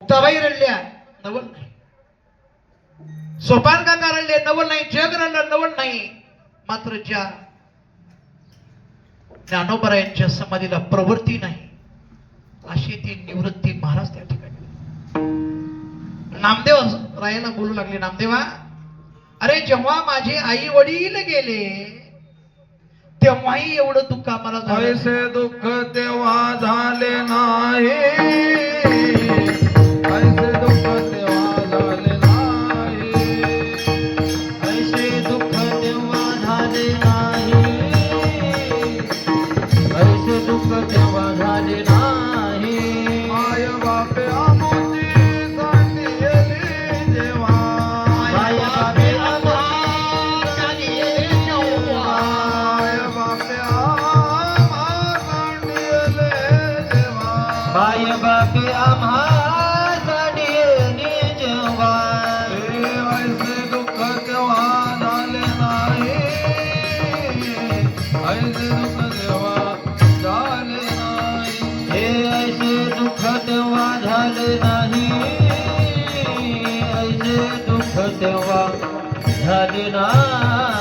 मुक्ताबाई रडल्या नवल नाही, सोपान काका रडले नवल नाही, जग रडलं नवल नाही. मात्र ज्या ज्ञानोबरायांच्या समाधीला प्रवृत्ती नाही अशी ती निवृत्ती महाराज त्या ठिकाणी. नामदेव रायाला बोलू लागले, नामदेवा अरे जेव्हा माझे आई वडील गेले तेव्हाही एवढं दुःख आम्हाला झालं, ऐसे दुःख तेव्हा झाले नाही, ऐसे दुःख तेव्हा झाले नाही, ऐसे दुःख तेव्हा झाले नाही, ऐसे दुःख तेव्हा झाले नाही. माय बापे आमोची सांडियली जेव्हा, माय बापे आम्हा सांडियले जेव्हा, माय बापे आम्हा सांडियले जेव्हा, माय बापे आम्हा सांडियले जेव्हा. ऐसे दुःख तेव्हा झाले नाही, ऐसे दुःख तेव्हा झाले नाही. हे ऐसे दुःख तेव्हा झाले नाही, ऐसे दुःख तेव्हा झाले नाही.